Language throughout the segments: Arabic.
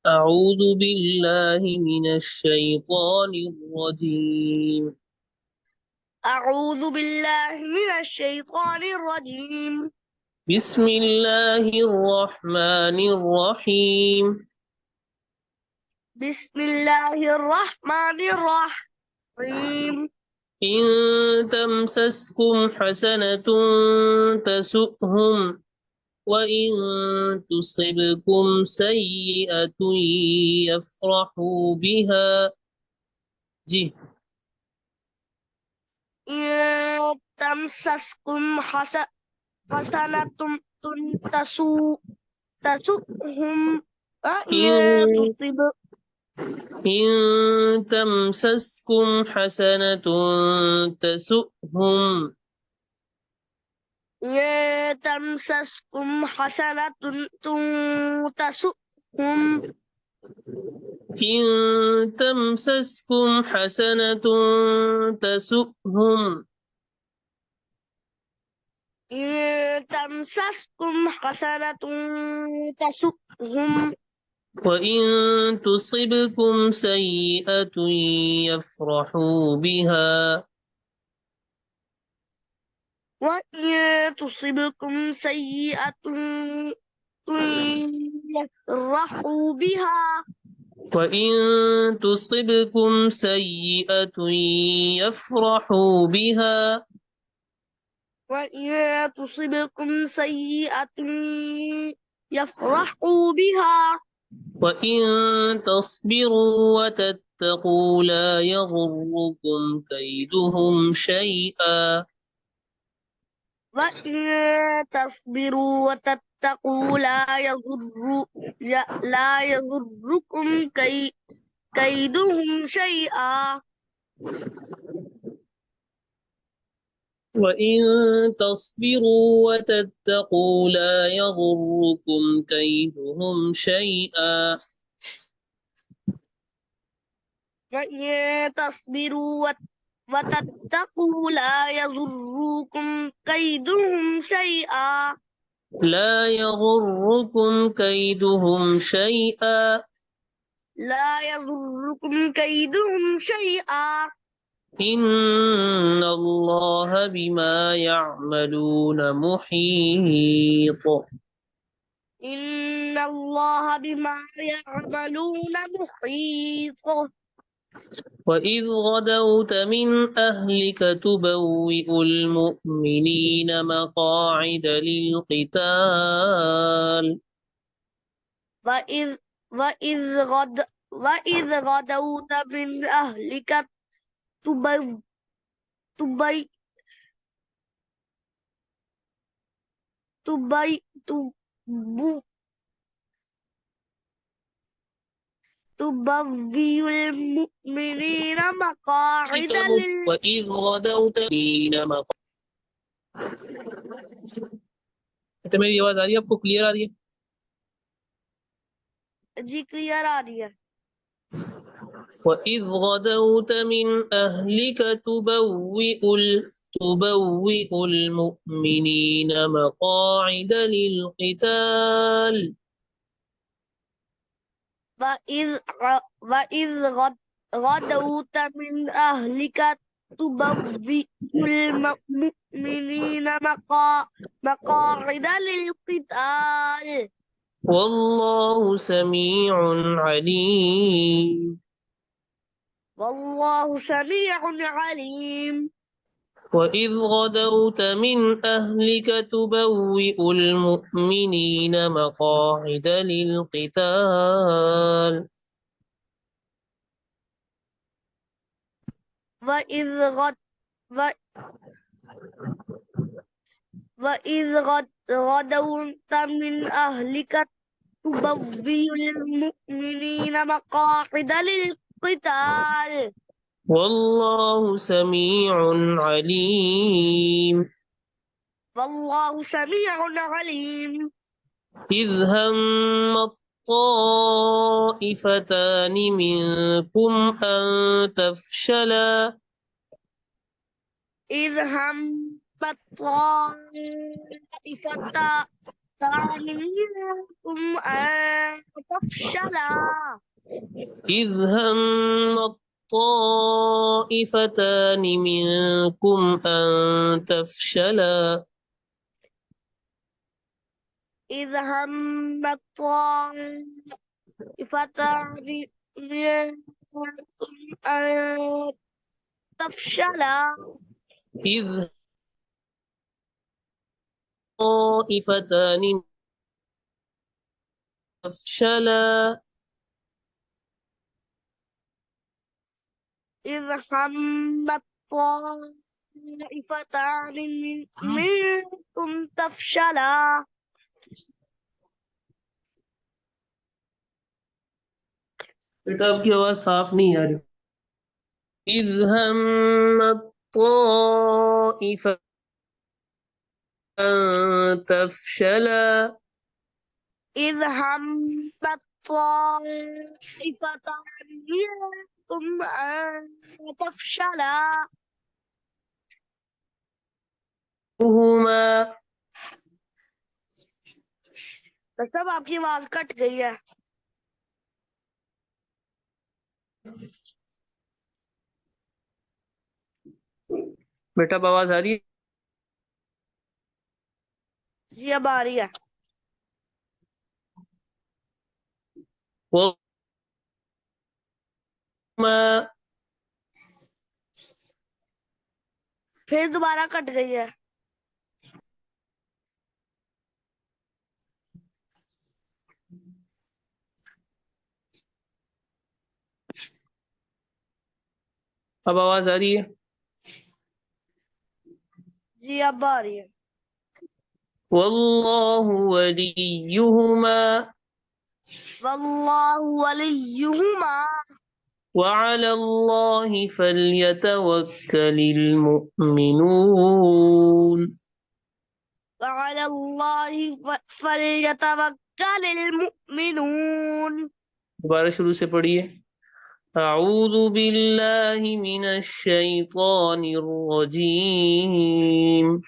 أعوذ بالله من الشيطان الرجيم. أعوذ بالله من الشيطان الرجيم. بسم الله الرحمن الرحيم. بسم الله الرحمن الرحيم. إن تمسسكم حسنة تسؤهم، وإن تصبكم سيئة يفرحوا بها. جه. إن تمسسكم حسنة تسؤهم، إن إن تمسسكم حسنة تسؤهم، إن تمسسكم حسنة تسؤهم. إن تمسسكم حسنة تسؤهم، إن تمسسكم حسنة تسؤهم، وإن تصبكم سيئة يفرحوا بها. وإن تصبكم سيئة يفرحوا بها. وإن تصبكم سيئة يفرحوا بها. وإن تصبكم سيئة يفرحوا بها. وإن تصبروا وتتقوا لا يضركم كيدهم شيئا. وإن تصبروا وتتقوا لا يضركم كيدهم شيئا. وإن تصبروا وتتقوا لا يضركم كيدهم شيئا. وإن تصبروا وتتقوا لا يضركم كيدهم شيئا. لا يضركم كيدهم شيئا. لا يضركم كيدهم شيئا. إن الله بما يعملون محيط. إن الله بما يعملون محيط. وإذ غدوت من أهلك تبوئ المؤمنين مقاعد للقتال. وإذ وإذ غدوت من أهلك تبي تبي تبي تبو تبوي المؤمنين مقاعد وإذ غدوت من مقاعد. तो मेरी आवाज आ रही है आपको, क्लियर आ रही है? जी क्लियर आ रही है. وإذ غدوت من أهلك تبوئ المؤمنين مقاعد للقتال. وإذ غدوت من أهلك تبوئ المؤمنين مقاعد للقتال. والله سميع عليم. والله سميع عليم. وإذ غدوت من أهلك تبوئ المؤمنين مقاعد للقتال. وإذ غد وإذ غدوت من أهلك تبوئ المؤمنين مقاعد للقتال. والله سميع عليم. والله سميع عليم. إذ هم الطائفتان منكم أن تفشلا. إذ هم الطائفتان منكم أن تفشلا إذ هم الطائفتان منكم أن تفشلا إذ هم الطائفتان منكم أن تفشلا إذ طائفتان تفشلا إذ هم الطائفتان منكم تفشلا बेटा आपकी आवाज साफ नहीं आ रही إذ هم الطائفتان أن تفشلا إذ هم الطائفتان منكم أن تفشلا هما बस अब आपकी आवाज कट गई है बेटा अब आवाज आ रही है जी अब आ रही है वमा फिर दोबारा कट गई है अब आवाज आ रही है जी अब आ रही है वल्लाहु वलियुहुमा वल्लाहु वलियुहुमा وعلى الله فليتوكل المؤمنون وعلى الله فليتوكل المؤمنون दोबारा शुरू से पढ़िए أعوذ بالله من الشيطان الرجيم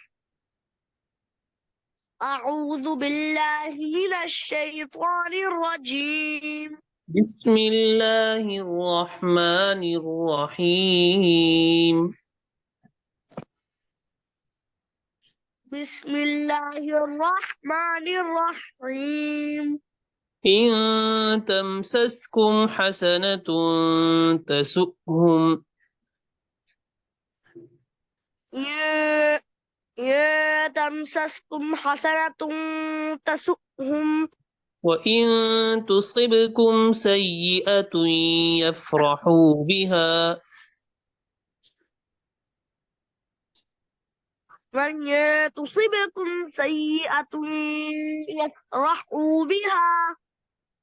أعوذ بالله من الشيطان الرجيم بسم الله الرحمن الرحيم بسم الله الرحمن الرحيم إن تمسسكم حسنة تسؤهم يا يا تمسسكم حسنة تسؤهم وإن تصبكم سيئة يفرحوا بها من تصبكم سيئة يفرحوا بها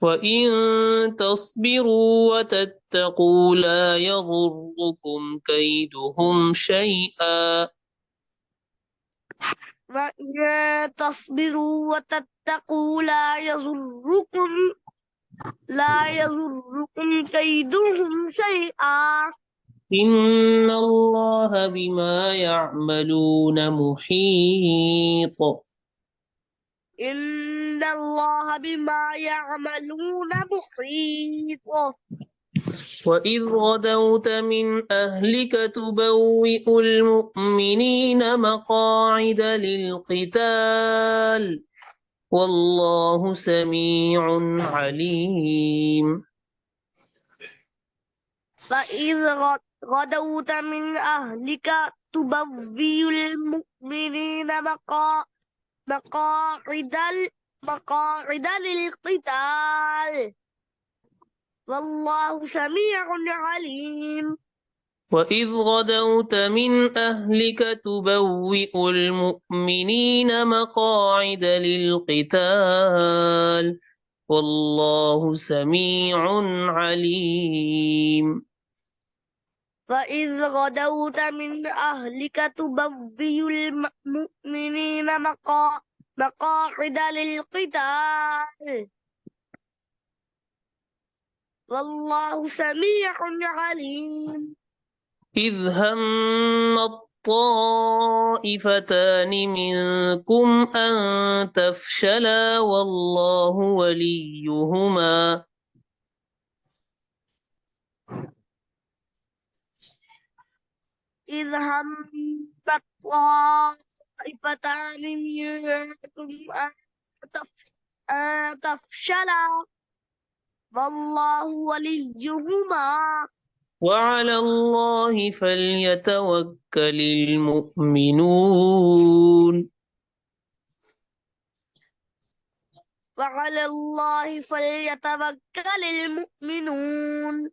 وإن تصبروا وتتقوا لا يضركم كيدهم شيئا وإن تصبروا وتتقوا لا يضركم كيدهم شيئا إن الله بما يعملون محيط إن الله بما يعملون محيط وإذ غدوت من أهلك تبوئ المؤمنين مقاعد للقتال والله سميع عليم فإذ غدوت من أهلك تبوئ المؤمنين مقاعد مقاعد للقتال والله سميع عليم وإذ غدوت من أهلك تبوئ المؤمنين مقاعد للقتال والله سميع عليم وإذ غدوت من أهلك تبوئ المؤمنين مقاعد للقتال والله سميع عليم إذ هم طائفتان منكم أن تفشلا والله وليهما إذ همت طائفتان منكم أن تفشلا والله وليهما وعلى الله فليتوكل المؤمنون وعلى الله فليتوكل المؤمنون